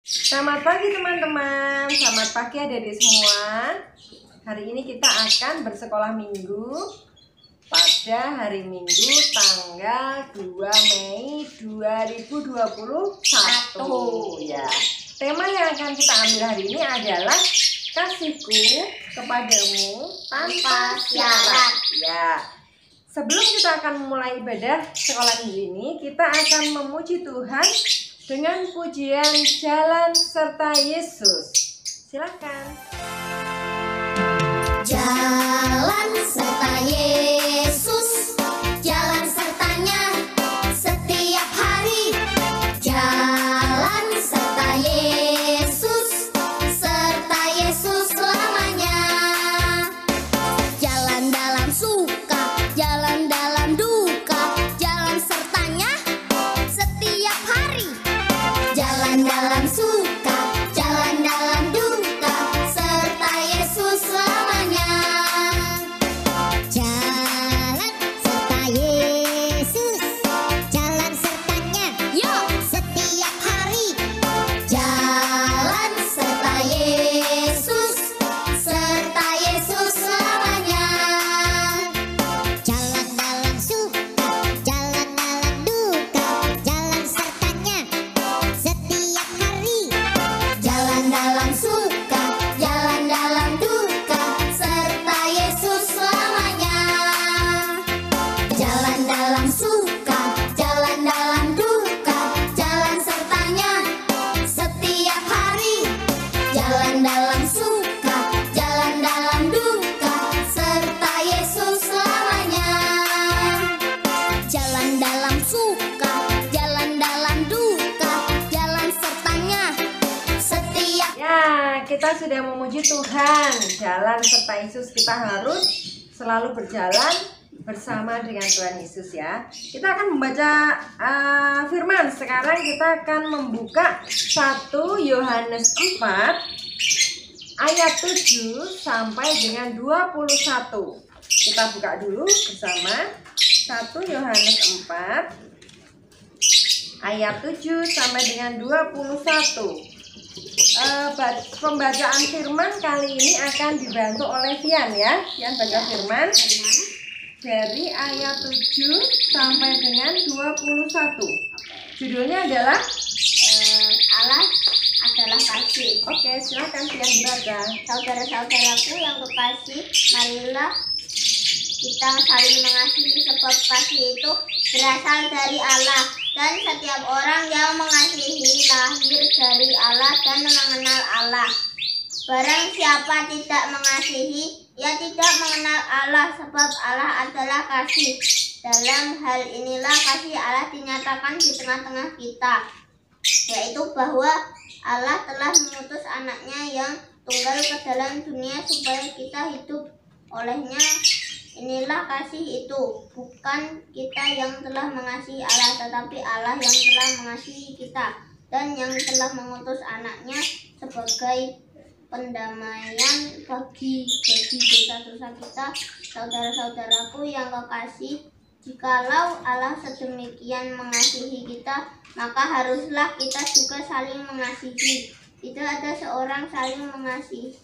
Selamat pagi teman-teman, selamat pagi adik-adik semua. Hari ini kita akan bersekolah minggu pada hari Minggu tanggal 2 Mei 2021 ya. Tema yang akan kita ambil hari ini adalah kasihku kepadamu tanpa syarat ya. Sebelum kita akan memulai ibadah sekolah minggu ini, kita akan memuji Tuhan dengan pujian Jalan Serta Yesus. Silakan. Jalan serta Yesus, jalan sertanya setiap hari. Jalan serta Yesus, serta Yesus selamanya. Jalan dalam suka, jalan dalam duka, jalan sertanya setiap hari. Jalan dalam suka, jalan dalam duka, serta Yesus selamanya. Jalan serta Yesus, jalan sertanya, yuk setiap hari. Jalan serta Yesus, serta Yesus selamanya. Jalan dalam suka, jalan dalam duka, jalan sertanya setiap hari. Jalan dalam suka, jalan dalam duka, serta Yesus selamanya. Jalan dalam suka, jalan dalam duka, jalan sertanya setiap hari. Jalan dalam suka, jalan dalam duka, serta Yesus selamanya. Jalan dalam suka, jalan dalam duka, jalan sertanya setiap. Ya, kita sudah memuji Tuhan. Jalan serta Yesus, kita harus selalu berjalan bersama dengan Tuhan Yesus ya. Kita akan membaca firman. Sekarang kita akan membuka 1 Yohanes 4 ayat 7 sampai dengan 21. Kita buka dulu bersama 1 Yohanes 4 ayat 7 sampai dengan 21. Pembacaan firman kali ini akan dibantu oleh Tian ya. Tian baca firman dari ayat 7 sampai dengan 21. Judulnya adalah Allah adalah kasih. Oke, silakan Tian dibaca. Saudara-saudaraku yang kekasih, marilah kita saling mengasihi sebab kasih itu berasal dari Allah. Dan setiap orang yang mengasihi lahir dari Allah dan mengenal Allah. Barang siapa tidak mengasihi, ia tidak mengenal Allah sebab Allah adalah kasih. Dalam hal inilah kasih Allah dinyatakan di tengah-tengah kita, yaitu bahwa Allah telah mengutus anaknya yang tunggal ke dalam dunia supaya kita hidup olehnya. Inilah kasih itu, bukan kita yang telah mengasihi Allah, tetapi Allah yang telah mengasihi kita dan yang telah mengutus anaknya sebagai pendamaian bagi dosa-dosa kita. Saudara-saudaraku yang kekasih, jikalau Allah sedemikian mengasihi kita, maka haruslah kita juga saling mengasihi. Tidak ada seorang saling mengasihi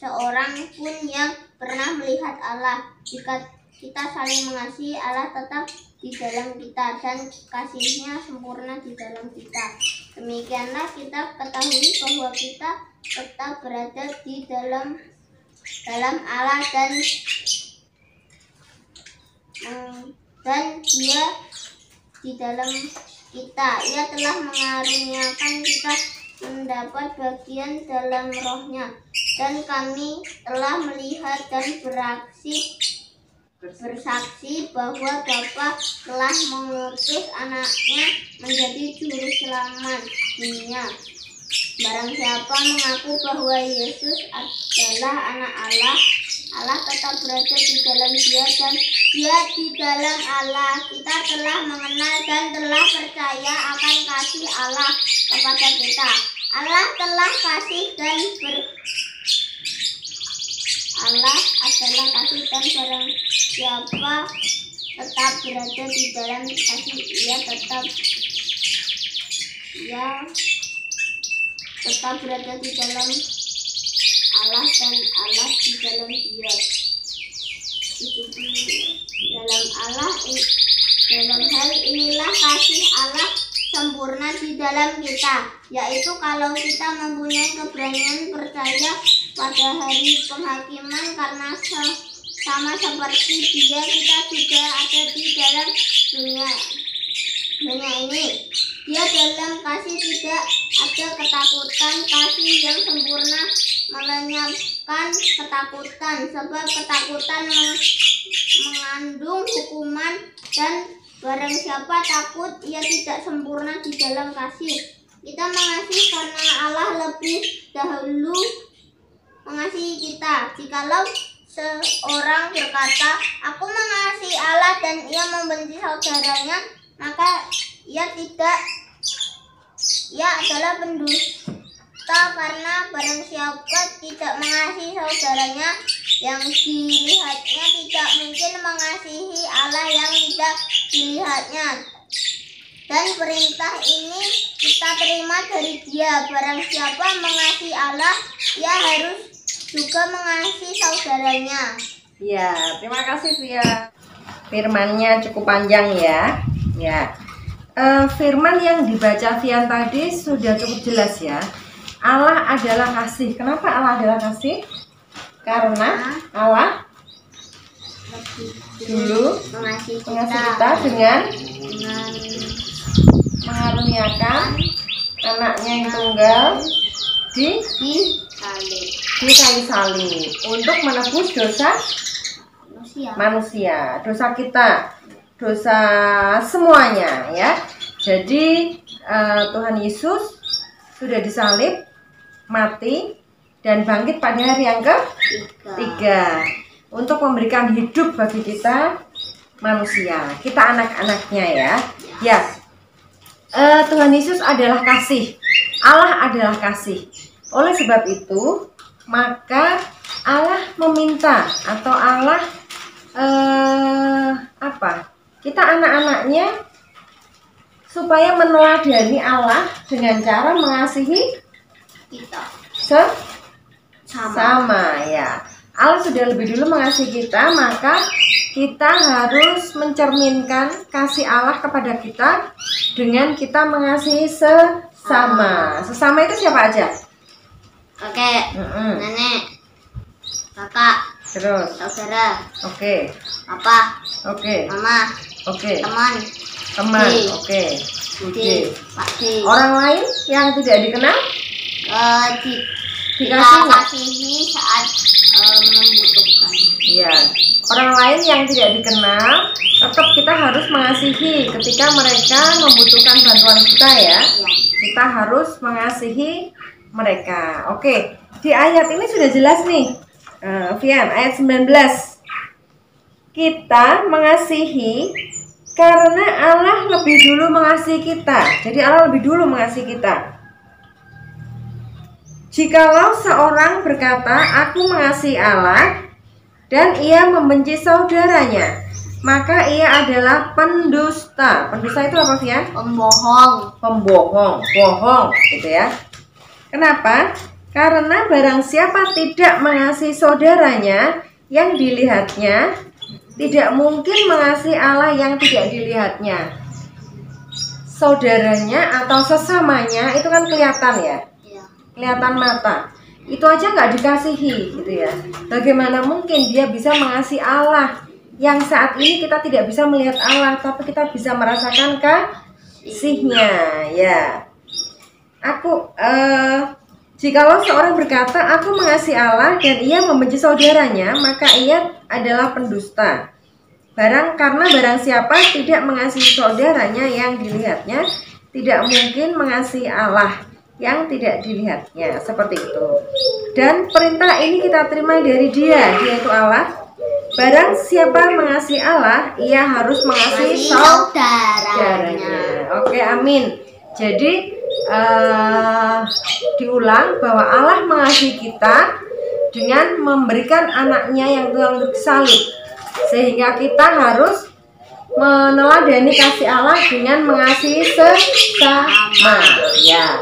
seorang pun yang pernah melihat Allah. Jika kita saling mengasihi, Allah tetap di dalam kita dan kasihnya sempurna di dalam kita. Demikianlah kita ketahui bahwa kita tetap berada di dalam Allah dan Dia di dalam kita. Ia telah mengaruniakan kita mendapat bagian dalam rohnya, dan kami telah melihat dan bersaksi bahwa Bapa telah mengutus anaknya menjadi juru selamat dunia. Barang siapa mengaku bahwa Yesus adalah anak Allah, Allah tetap berada di dalam Dia dan Dia di dalam Allah. Kita telah mengenal dan telah percaya akan kasih Allah kepada kita. Allah telah kasih dan Allah adalah kasih, dan barang siapa tetap berada di dalam kasih, ia tetap berada di dalam Allah dan Allah di dalam Dia. Itu dalam Allah, dalam hal inilah kasih Allah sempurna di dalam kita, yaitu kalau kita mempunyai keberanian percaya pada hari penghakiman, karena sama seperti Dia kita juga ada di dalam dunia ini. Dia dalam kasih tidak ada ketakutan. Kasih yang sempurna melenyapkan ketakutan, sebab ketakutan mengandung hukuman, dan barang siapa takut ia tidak sempurna di dalam kasih. Kita mengasihi karena Allah lebih dahulu mengasihi kita. Jikalau seorang berkata, "Aku mengasihi Allah," dan ia membenci saudaranya, maka ia adalah pendusta, karena barang siapa tidak mengasihi saudaranya yang dilihatnya, tidak mungkin mengasihi Allah yang tidak dilihatnya. Dan perintah ini kita terima dari Dia, barang siapa mengasihi Allah, ia harus juga mengasihi saudaranya. Ya, terima kasih Via. Firmannya cukup panjang ya. Ya, firman yang dibaca Vian tadi sudah cukup jelas ya. Allah adalah kasih. Kenapa Allah adalah kasih? Karena Allah dulu mengasihi kita dengan mengaruniakan anaknya yang tunggal di kayu salib untuk menebus dosa manusia, dosa kita, dosa semuanya ya. Jadi Tuhan Yesus sudah disalib, mati, dan bangkit pada hari yang ketiga untuk memberikan hidup bagi kita manusia, kita anak-anaknya ya. Ya, Tuhan Yesus adalah kasih, Allah adalah kasih. Oleh sebab itu, maka Allah meminta, atau Allah kita anak-anaknya supaya meneladani Allah dengan cara mengasihi kita sama ya. Allah sudah lebih dulu mengasihi kita, maka kita harus mencerminkan kasih Allah kepada kita dengan kita mengasihi sesama. Sesama itu siapa aja? Oke, nenek, kakak, terus saudara, oke, papa, oke, mama, oke, teman, oke, pakcik. Orang lain yang tidak dikenal Kita dikasih nggak? kasihi saat membutuhkan. Iya, orang lain yang tidak dikenal tetap kita harus mengasihi ketika mereka membutuhkan bantuan kita ya. Kita harus mengasihi mereka. Oke, di ayat ini sudah jelas nih, Vian, ayat 19. Kita mengasihi karena Allah lebih dulu mengasihi kita. Jadi Allah lebih dulu mengasihi kita. Jikalau seorang berkata, "Aku mengasihi Allah," dan ia membenci saudaranya, maka ia adalah pendusta. Pendusta itu apa, Vian? Pembohong, bohong gitu ya. Kenapa? Karena barang siapa tidak mengasihi saudaranya yang dilihatnya, tidak mungkin mengasihi Allah yang tidak dilihatnya. Saudaranya atau sesamanya itu kan kelihatan ya, kelihatan mata. Itu aja nggak dikasihi gitu ya. Bagaimana mungkin dia bisa mengasihi Allah yang saat ini kita tidak bisa melihat Allah, tapi kita bisa merasakan kasihnya ya. Jikalau seorang berkata, "Aku mengasihi Allah," dan ia membenci saudaranya, maka ia adalah pendusta. Karena barang siapa tidak mengasihi saudaranya yang dilihatnya, tidak mungkin mengasihi Allah yang tidak dilihatnya. Seperti itu. Dan perintah ini kita terima dari Dia, yaitu Allah. Barang siapa mengasihi Allah, ia harus mengasihi saudaranya. Oke, amin. Jadi diulang bahwa Allah mengasihi kita dengan memberikan anaknya yang telah disalib, sehingga kita harus meneladani kasih Allah dengan mengasihi sesama ya.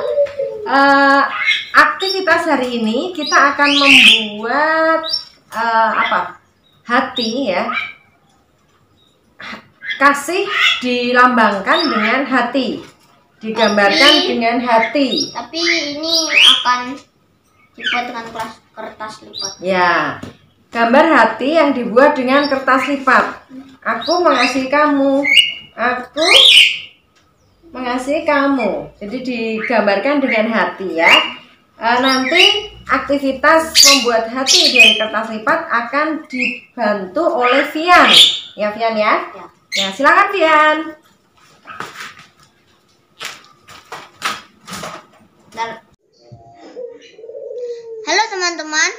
aktivitas hari ini kita akan membuat hati ya. Kasih dilambangkan dengan hati, digambarkan dengan hati. Tapi ini akan dibuat dengan kertas lipat. Ya, gambar hati yang dibuat dengan kertas lipat. Aku mengasihi kamu. Aku mengasihi kamu. Jadi digambarkan dengan hati ya. Nanti aktivitas membuat hati dari kertas lipat akan dibantu oleh Vian. Ya Vian ya. Ya, silakan Vian. Halo teman-teman,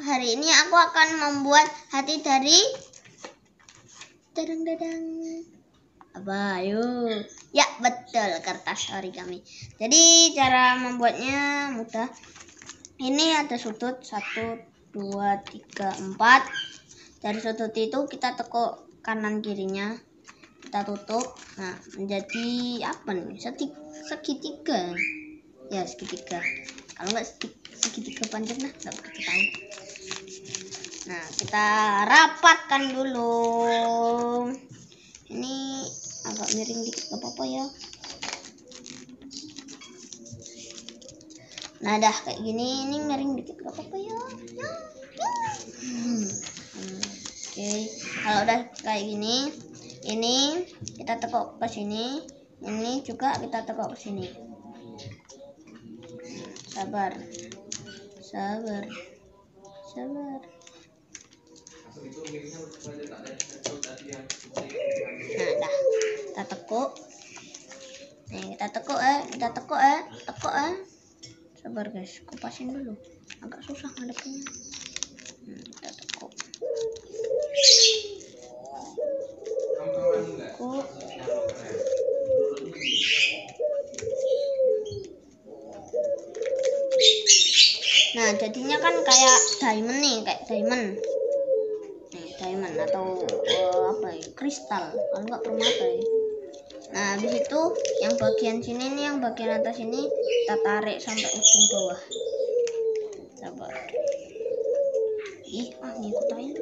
hari ini aku akan membuat hati dari dadang. Apa? Ayo. Ya betul, kertas origami. Jadi cara membuatnya mudah. Ini ada sudut 1, 2, 3, 4. Dari sudut itu kita tekuk kanan kirinya, kita tutup. Nah, menjadi apa nih? Segitiga. Ya, segitiga. Kalau nggak segitiga panjang nah, nggak begitu tahu. Nah, kita rapatkan dulu. Ini agak miring dikit, nggak apa-apa ya. Nah, dah kayak gini. Ini miring dikit, nggak apa-apa ya. Oke, kalau udah kayak gini, ini kita tekuk ke sini, ini juga kita tekuk ke sini. Sabar. Nah, dah kita tekuk. Nih, kita tekuk Sabar guys, kupasin dulu. Agak susah ngadepinnya. Kita tekuk. Nah, jadinya kan kayak diamond nih, diamond atau kristal, kalau nggak permata ya. Nah, habis itu yang bagian sini nih, yang bagian atas ini kita tarik sampai ujung bawah. Sabar. Ngikut aja.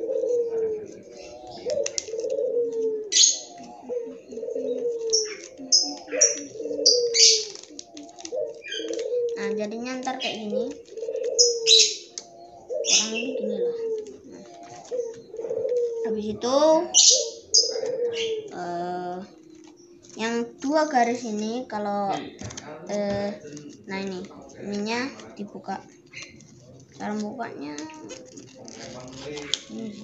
Nah, jadinya ntar kayak gini. Kurang lebih gini lah. Habis itu yang 2 garis ini kalau nah ininya dibuka. Cara bukanya ini.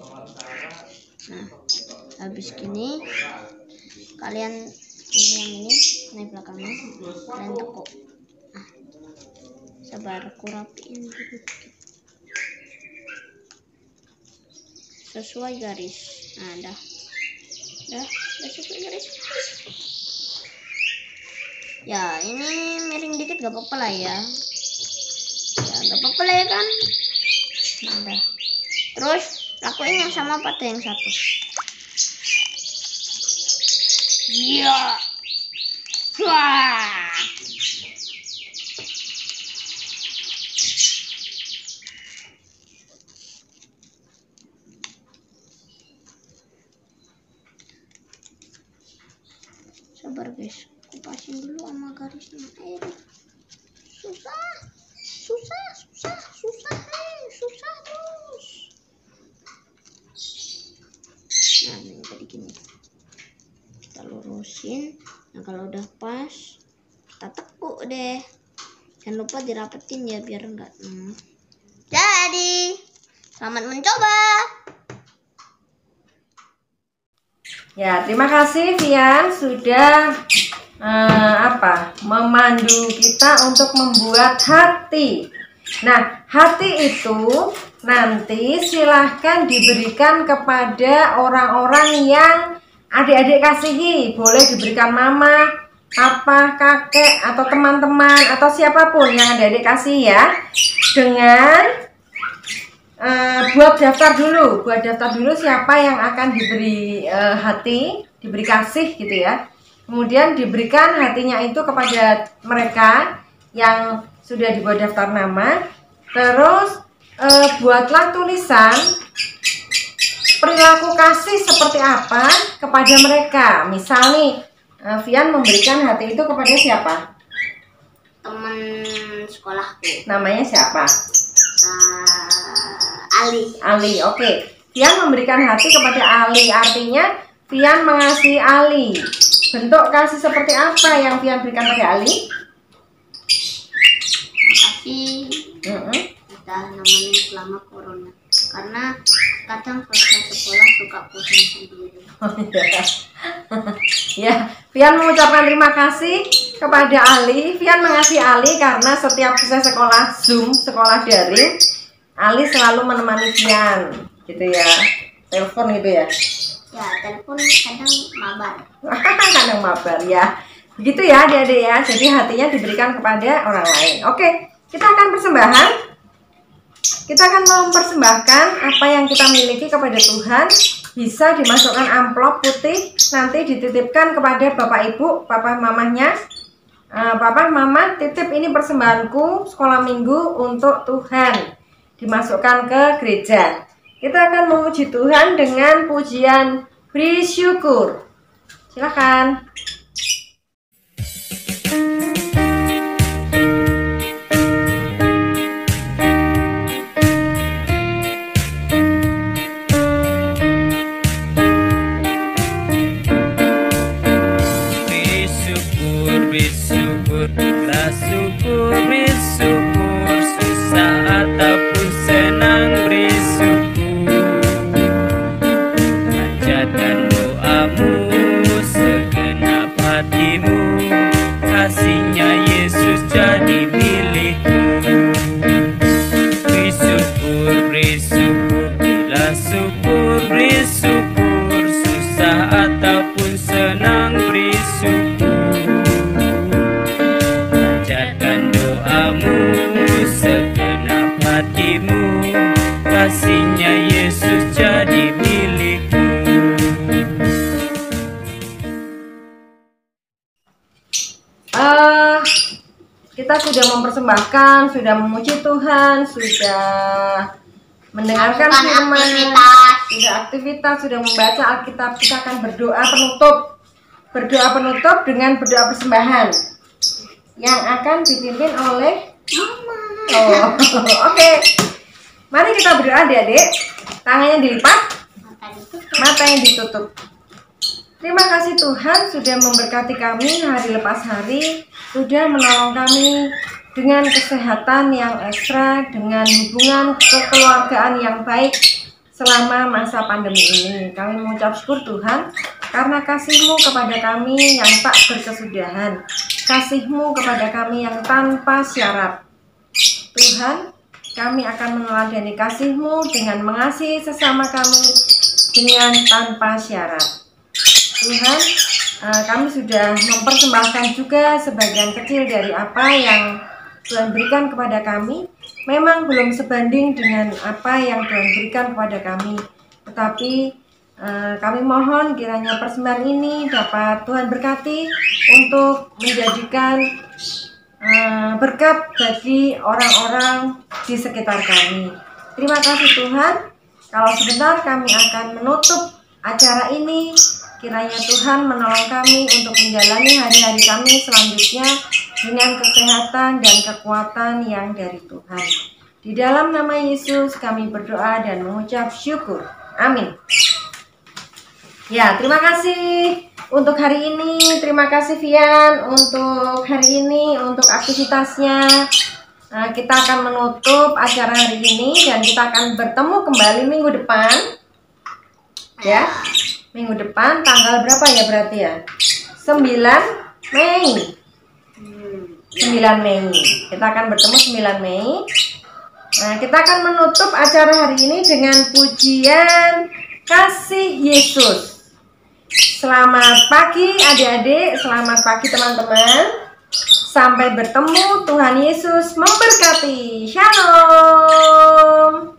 Nah, habis gini kalian ini belakangnya kalian tekuk. Sabar, aku rapiin dulu sesuai garis. Nah, dah sesuai garis. Ya, ini miring dikit gak apa-apa lah ya. Gak apa-apa lah ya kan. Nah, dah. Terus lakuin yang sama pada yang satu. Iya. Wah. Sabar guys, kupasin dulu sama garisnya. Susah terus. Nah, ini tadi gini. Kita lurusin. Nah, kalau udah pas, kita tekuk deh. Jangan lupa dirapetin ya biar enggak. Jadi, selamat mencoba. Ya, terima kasih Vian sudah memandu kita untuk membuat hati. Nah, hati itu nanti silahkan diberikan kepada orang-orang yang adik-adik kasihi. Boleh diberikan mama, papa, kakek, atau teman-teman, atau siapapun yang adik-adik kasih ya. Dengan buat daftar dulu siapa yang akan diberi hati, diberi kasih gitu ya. Kemudian diberikan hatinya itu kepada mereka yang sudah dibuat daftar nama. Terus buatlah tulisan perilaku kasih seperti apa kepada mereka. Misal nih, Vian memberikan hati itu kepada siapa? Teman sekolahku. Namanya siapa? Ali. Ali, oke. Vian memberikan hati kepada Ali, artinya Vian mengasihi Ali. Bentuk kasih seperti apa yang Vian berikan pada Ali? Makasih udah nemenin selama corona. Karena kadang selesai sekolah suka pusing sendiri. Oh, iya. Ya, Vian mengucapkan terima kasih kepada Ali. Vian mengasihi Ali karena setiap selesai sekolah Zoom, sekolah daring, Ali selalu menemani Vian, gitu ya. Telepon gitu ya. Ya, telepon kadang mabar. Kadang mabar ya. Begitu ya adik-adik ya. Jadi hatinya diberikan kepada orang lain. Oke, kita akan persembahan. Kita akan mempersembahkan apa yang kita miliki kepada Tuhan. Bisa dimasukkan amplop putih, nanti dititipkan kepada Bapak Ibu, Papa Mamanya. Papa Mama titip ini persembahanku sekolah minggu untuk Tuhan. Dimasukkan ke gereja. Kita akan memuji Tuhan dengan pujian bersyukur. Silakan. Bersyukur, susah ataupun senang bersyukur. Panjatkan doamu, segenap hatimu, kasihnya Yesus jadi milikmu. Bersyukur, bersyukur, bila syukur, bersyukur, susah ataupun senang bersyukur. Segenap hatimu, kasihnya Yesus jadi milikmu. Kita sudah mempersembahkan, sudah memuji Tuhan, sudah mendengarkan firman, sudah aktivitas, sudah membaca Alkitab. Kita akan berdoa penutup dengan berdoa persembahan yang akan dipimpin oleh Mama. Oh, oke. Mari kita berdoa adik-adik. Tangannya dilipat, mata yang ditutup. Terima kasih Tuhan sudah memberkati kami hari lepas hari, sudah menolong kami dengan kesehatan yang ekstra, dengan hubungan kekeluargaan yang baik selama masa pandemi ini. Kami mengucap syukur Tuhan karena kasih-Mu kepada kami yang tak berkesudahan, kasih-Mu kepada kami yang tanpa syarat. Tuhan, kami akan meneladani kasih-Mu dengan mengasihi sesama kami dengan tanpa syarat. Tuhan, kami sudah mempersembahkan juga sebagian kecil dari apa yang Tuhan berikan kepada kami. Memang belum sebanding dengan apa yang Tuhan berikan kepada kami. Tetapi kami mohon kiranya persembahan ini dapat Tuhan berkati untuk menjadikan berkat bagi orang-orang di sekitar kami. Terima kasih Tuhan. Kalau sebentar kami akan menutup acara ini. Kiranya Tuhan menolong kami untuk menjalani hari-hari kami selanjutnya dengan kesehatan dan kekuatan yang dari Tuhan. Di dalam nama Yesus kami berdoa dan mengucap syukur. Amin. Ya, terima kasih untuk hari ini. Terima kasih Vian untuk hari ini, untuk aktivitasnya. Kita akan menutup acara hari ini dan kita akan bertemu kembali minggu depan. Ya, minggu depan tanggal berapa ya berarti ya? 9 Mei. 9 Mei. Kita akan bertemu 9 Mei. Nah, kita akan menutup acara hari ini dengan pujian Kasih Yesus. Selamat pagi adik-adik, selamat pagi teman-teman. Sampai bertemu, Tuhan Yesus memberkati. Shalom.